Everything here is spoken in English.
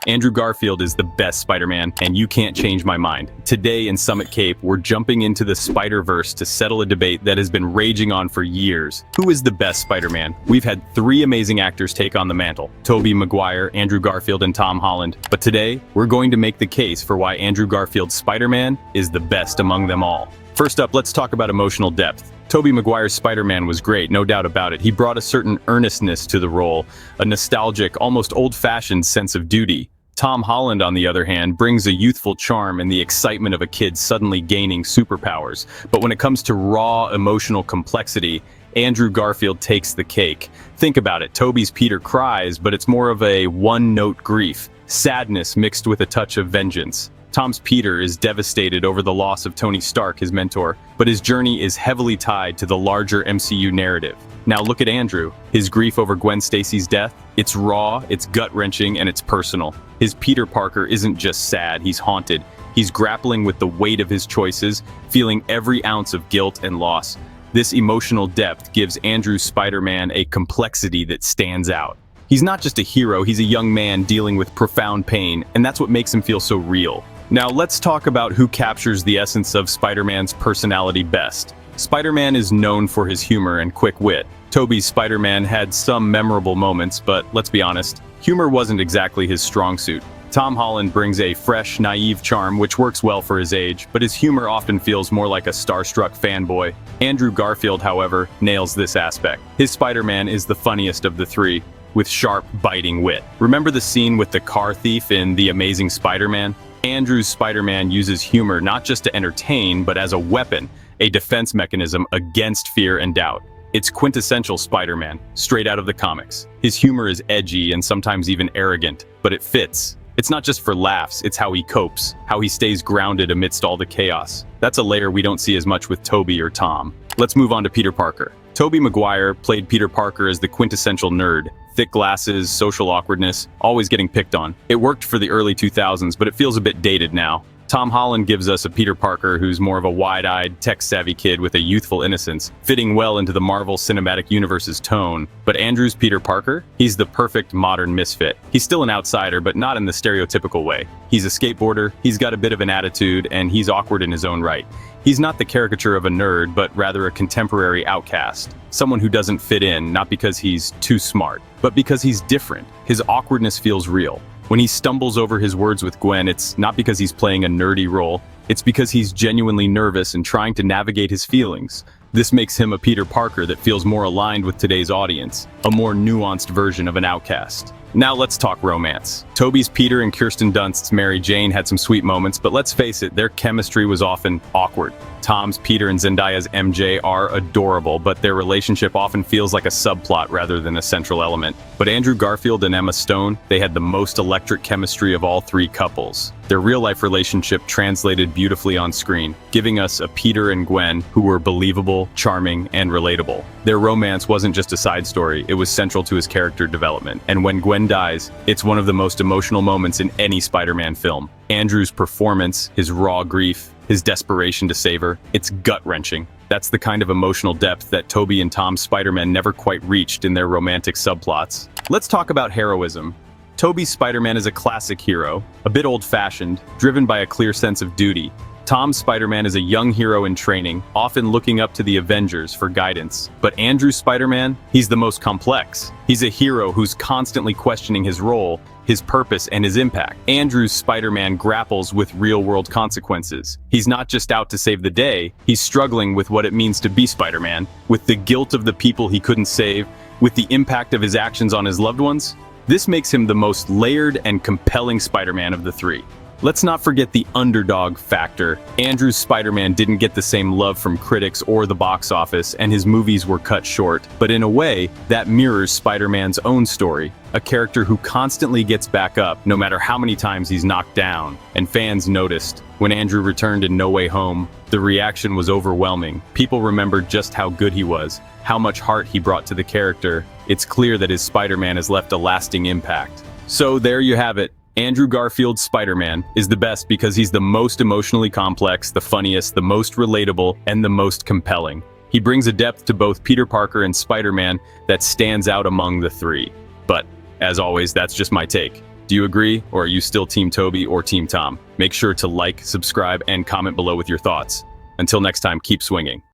Andrew Garfield is the best Spider-Man, and you can't change my mind. Today in Summit Cape, we're jumping into the Spider-Verse to settle a debate that has been raging on for years. Who is the best Spider-Man? We've had three amazing actors take on the mantle: Tobey Maguire, Andrew Garfield, and Tom Holland. But today, we're going to make the case for why Andrew Garfield's Spider-Man is the best among them all. First up, let's talk about emotional depth. Tobey Maguire's Spider-Man was great, no doubt about it. He brought a certain earnestness to the role, a nostalgic, almost old-fashioned sense of duty. Tom Holland, on the other hand, brings a youthful charm and the excitement of a kid suddenly gaining superpowers. But when it comes to raw emotional complexity, Andrew Garfield takes the cake. Think about it, Tobey's Peter cries, but it's more of a one-note grief, sadness mixed with a touch of vengeance. Tom's Peter is devastated over the loss of Tony Stark, his mentor, but his journey is heavily tied to the larger MCU narrative. Now look at Andrew. His grief over Gwen Stacy's death, it's raw, it's gut-wrenching, and it's personal. His Peter Parker isn't just sad, he's haunted. He's grappling with the weight of his choices, feeling every ounce of guilt and loss. This emotional depth gives Andrew's Spider-Man a complexity that stands out. He's not just a hero, he's a young man dealing with profound pain, and that's what makes him feel so real. Now let's talk about who captures the essence of Spider-Man's personality best. Spider-Man is known for his humor and quick wit. Tobey's Spider-Man had some memorable moments, but let's be honest, humor wasn't exactly his strong suit. Tom Holland brings a fresh, naive charm which works well for his age, but his humor often feels more like a starstruck fanboy. Andrew Garfield, however, nails this aspect. His Spider-Man is the funniest of the three, with sharp, biting wit. Remember the scene with the car thief in The Amazing Spider-Man? Andrew's Spider-Man uses humor not just to entertain, but as a weapon, a defense mechanism against fear and doubt. It's quintessential Spider-Man, straight out of the comics. His humor is edgy and sometimes even arrogant, but it fits. It's not just for laughs, it's how he copes, how he stays grounded amidst all the chaos. That's a layer we don't see as much with Tobey or Tom. Let's move on to Peter Parker. Tobey Maguire played Peter Parker as the quintessential nerd. Thick glasses, social awkwardness, always getting picked on. It worked for the early 2000s, but it feels a bit dated now. Tom Holland gives us a Peter Parker who's more of a wide-eyed, tech-savvy kid with a youthful innocence, fitting well into the Marvel Cinematic Universe's tone. But Andrew's Peter Parker? He's the perfect modern misfit. He's still an outsider, but not in the stereotypical way. He's a skateboarder, he's got a bit of an attitude, and he's awkward in his own right. He's not the caricature of a nerd, but rather a contemporary outcast. Someone who doesn't fit in, not because he's too smart, but because he's different. His awkwardness feels real. When he stumbles over his words with Gwen, it's not because he's playing a nerdy role, it's because he's genuinely nervous and trying to navigate his feelings. This makes him a Peter Parker that feels more aligned with today's audience, a more nuanced version of an outcast. Now let's talk romance. Tobey's Peter and Kirsten Dunst's Mary Jane had some sweet moments, but let's face it, their chemistry was often awkward. Tom's Peter and Zendaya's MJ are adorable, but their relationship often feels like a subplot rather than a central element. But Andrew Garfield and Emma Stone, they had the most electric chemistry of all three couples. Their real-life relationship translated beautifully on screen, giving us a Peter and Gwen who were believable, charming, and relatable. Their romance wasn't just a side story, it was central to his character development. And when Gwen dies, it's one of the most emotional moments in any Spider-Man film. Andrew's performance, his raw grief, his desperation to save her, it's gut-wrenching. That's the kind of emotional depth that Tobey and Tom's Spider-Man never quite reached in their romantic subplots. Let's talk about heroism. Tobey's Spider-Man is a classic hero, a bit old-fashioned, driven by a clear sense of duty. Tom's Spider-Man is a young hero in training, often looking up to the Avengers for guidance. But Andrew's Spider-Man, he's the most complex. He's a hero who's constantly questioning his role, his purpose, and his impact. Andrew's Spider-Man grapples with real-world consequences. He's not just out to save the day, he's struggling with what it means to be Spider-Man, with the guilt of the people he couldn't save, with the impact of his actions on his loved ones. This makes him the most layered and compelling Spider-Man of the three. Let's not forget the underdog factor. Andrew's Spider-Man didn't get the same love from critics or the box office, and his movies were cut short. But in a way, that mirrors Spider-Man's own story. A character who constantly gets back up, no matter how many times he's knocked down. And fans noticed. When Andrew returned in No Way Home, the reaction was overwhelming. People remembered just how good he was, how much heart he brought to the character. It's clear that his Spider-Man has left a lasting impact. So there you have it. Andrew Garfield's Spider-Man is the best because he's the most emotionally complex, the funniest, the most relatable, and the most compelling. He brings a depth to both Peter Parker and Spider-Man that stands out among the three. But, as always, that's just my take. Do you agree, or are you still Team Toby or Team Tom? Make sure to like, subscribe, and comment below with your thoughts. Until next time, keep swinging.